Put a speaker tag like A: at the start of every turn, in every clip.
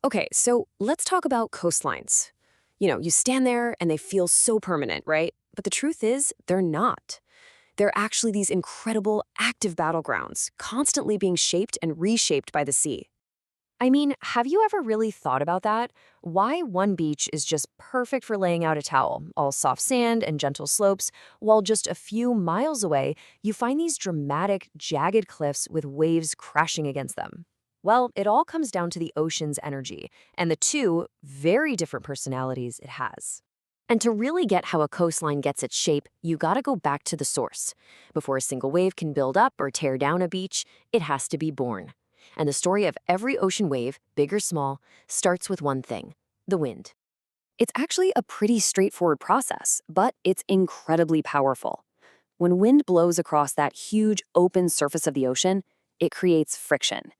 A: Okay, so let's talk about coastlines. You stand there and they feel so permanent, right? But the truth is, they're not. They're actually these incredible active battlegrounds, constantly being shaped and reshaped by the sea. I mean, have you ever really thought about that? Why one beach is just perfect for laying out a towel, all soft sand and gentle slopes, while just a few miles away, you find these dramatic, jagged cliffs with waves crashing against them? Well, it all comes down to the ocean's energy and the two very different personalities it has. And to really get how a coastline gets its shape, you gotta go back to the source. Before a single wave can build up or tear down a beach, it has to be born. And the story of every ocean wave, big or small, starts with one thing: the wind. It's actually a pretty straightforward process, but it's incredibly powerful. When wind blows across that huge open surface of the ocean, it creates friction.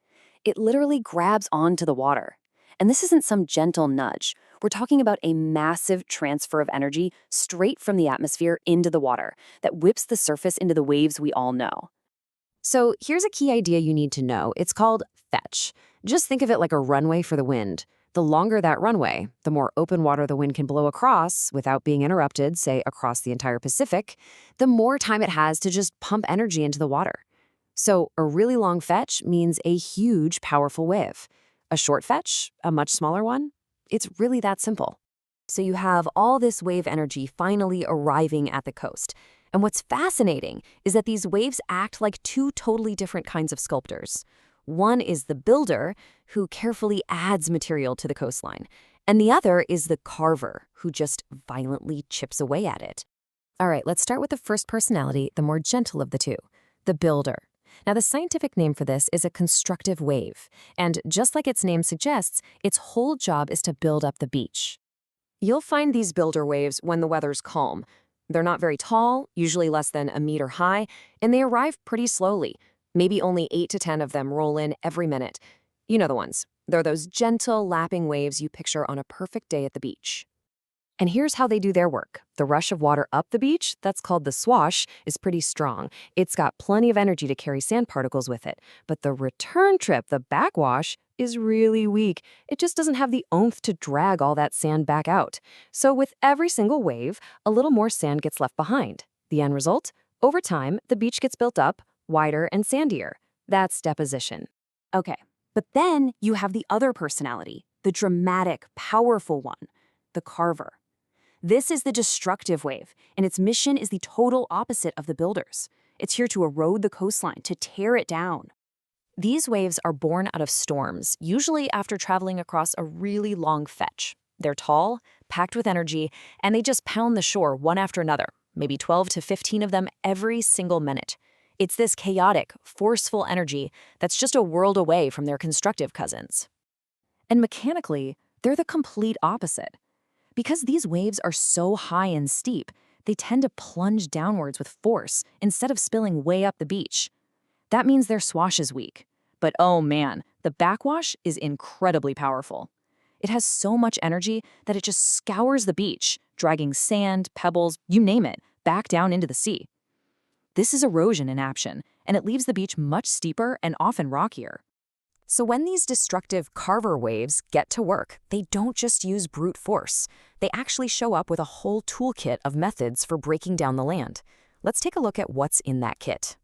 A: It literally grabs onto the water. And this isn't some gentle nudge. We're talking about a massive transfer of energy straight from the atmosphere into the water that whips the surface into the waves we all know. So here's a key idea you need to know. It's called fetch. Just think of it like a runway for the wind. The longer that runway, the more open water the wind can blow across without being interrupted, say across the entire Pacific, the more time it has to just pump energy into the water. So a really long fetch means a huge, powerful wave. A short fetch, a much smaller one. It's really that simple. So you have all this wave energy finally arriving at the coast. And what's fascinating is that these waves act like two totally different kinds of sculptors. One is the builder, who carefully adds material to the coastline, and the other is the carver, who just violently chips away at it. All right, let's start with the first personality, the more gentle of the two, the builder. Now, the scientific name for this is a constructive wave, and just like its name suggests, its whole job is to build up the beach. You'll find these builder waves when the weather's calm. They're not very tall, usually less than a meter high, and they arrive pretty slowly. Maybe only 8 to 10 of them roll in every minute. You know the ones. They're those gentle, lapping waves you picture on a perfect day at the beach. And here's how they do their work. The rush of water up the beach, that's called the swash, is pretty strong. It's got plenty of energy to carry sand particles with it. But the return trip, the backwash, is really weak. It just doesn't have the oomph to drag all that sand back out. So with every single wave, a little more sand gets left behind. The end result? Over time, the beach gets built up, wider and sandier. That's deposition. Okay, but then you have the other personality, the dramatic, powerful one, the carver. This is the destructive wave, and its mission is the total opposite of the builders. It's here to erode the coastline, to tear it down. These waves are born out of storms, usually after traveling across a really long fetch. They're tall, packed with energy, and they just pound the shore one after another, maybe 12 to 15 of them every single minute. It's this chaotic, forceful energy that's just a world away from their constructive cousins. And mechanically, they're the complete opposite. Because these waves are so high and steep, they tend to plunge downwards with force instead of spilling way up the beach. That means their swash is weak. But oh man, the backwash is incredibly powerful. It has so much energy that it just scours the beach, dragging sand, pebbles, you name it, back down into the sea. This is erosion in action, and it leaves the beach much steeper and often rockier. So when these destructive carver waves get to work, they don't just use brute force. They actually show up with a whole toolkit of methods for breaking down the land. Let's take a look at what's in that kit.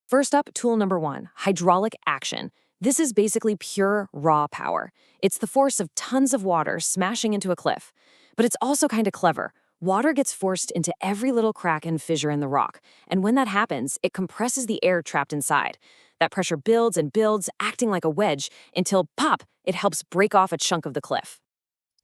A: First up, tool number 1, hydraulic action. This is basically pure, raw power. It's the force of tons of water smashing into a cliff. But it's also kind of clever. Water gets forced into every little crack and fissure in the rock, and when that happens, it compresses the air trapped inside. That pressure builds and builds, acting like a wedge, until, pop, it helps break off a chunk of the cliff.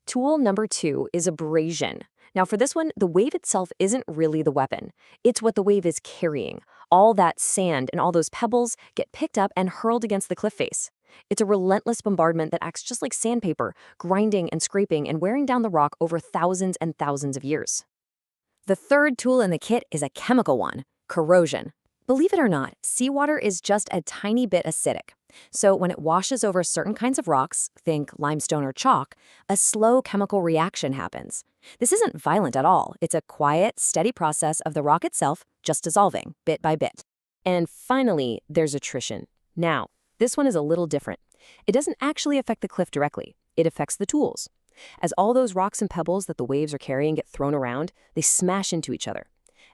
A: Tool number 2 is abrasion. Now for this one, the wave itself isn't really the weapon. It's what the wave is carrying. All that sand and all those pebbles get picked up and hurled against the cliff face. It's a relentless bombardment that acts just like sandpaper, grinding and scraping and wearing down the rock over thousands and thousands of years. The third tool in the kit is a chemical one: corrosion. Believe it or not, seawater is just a tiny bit acidic. So when it washes over certain kinds of rocks, think limestone or chalk, a slow chemical reaction happens. This isn't violent at all. It's a quiet, steady process of the rock itself just dissolving, bit by bit. And finally, there's attrition. Now, this one is a little different. It doesn't actually affect the cliff directly. It affects the tools. As all those rocks and pebbles that the waves are carrying get thrown around, they smash into each other.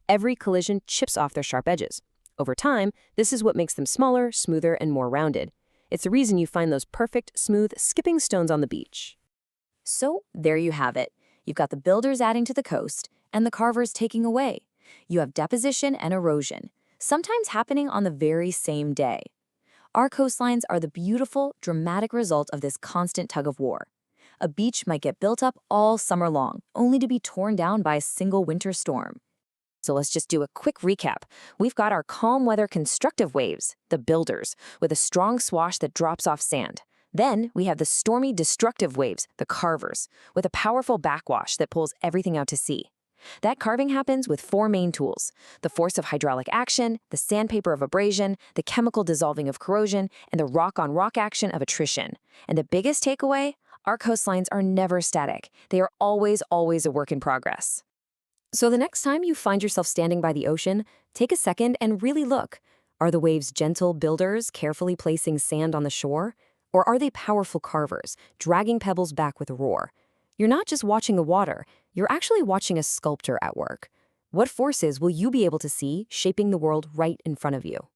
A: Every collision chips off their sharp edges. Over time, this is what makes them smaller, smoother, and more rounded. It's the reason you find those perfect, smooth, skipping stones on the beach.
B: So there you have it. You've got the builders adding to the coast and the carvers taking away. You have deposition and erosion, sometimes happening on the very same day. Our coastlines are the beautiful, dramatic result of this constant tug of war. A beach might get built up all summer long, only to be torn down by a single winter storm. So let's just do a quick recap. We've got our calm weather constructive waves, the builders, with a strong swash that drops off sand. Then we have the stormy destructive waves, the carvers, with a powerful backwash that pulls everything out to sea. That carving happens with four main tools: the force of hydraulic action, the sandpaper of abrasion, the chemical dissolving of corrosion, and the rock-on-rock action of attrition. And the biggest takeaway? Our coastlines are never static. They are always a work in progress. So the next time you find yourself standing by the ocean, take a second and really look. Are the waves gentle builders carefully placing sand on the shore? Or are they powerful carvers, dragging pebbles back with a roar? You're not just watching the water, you're actually watching a sculptor at work. What forces will you be able to see shaping the world right in front of you?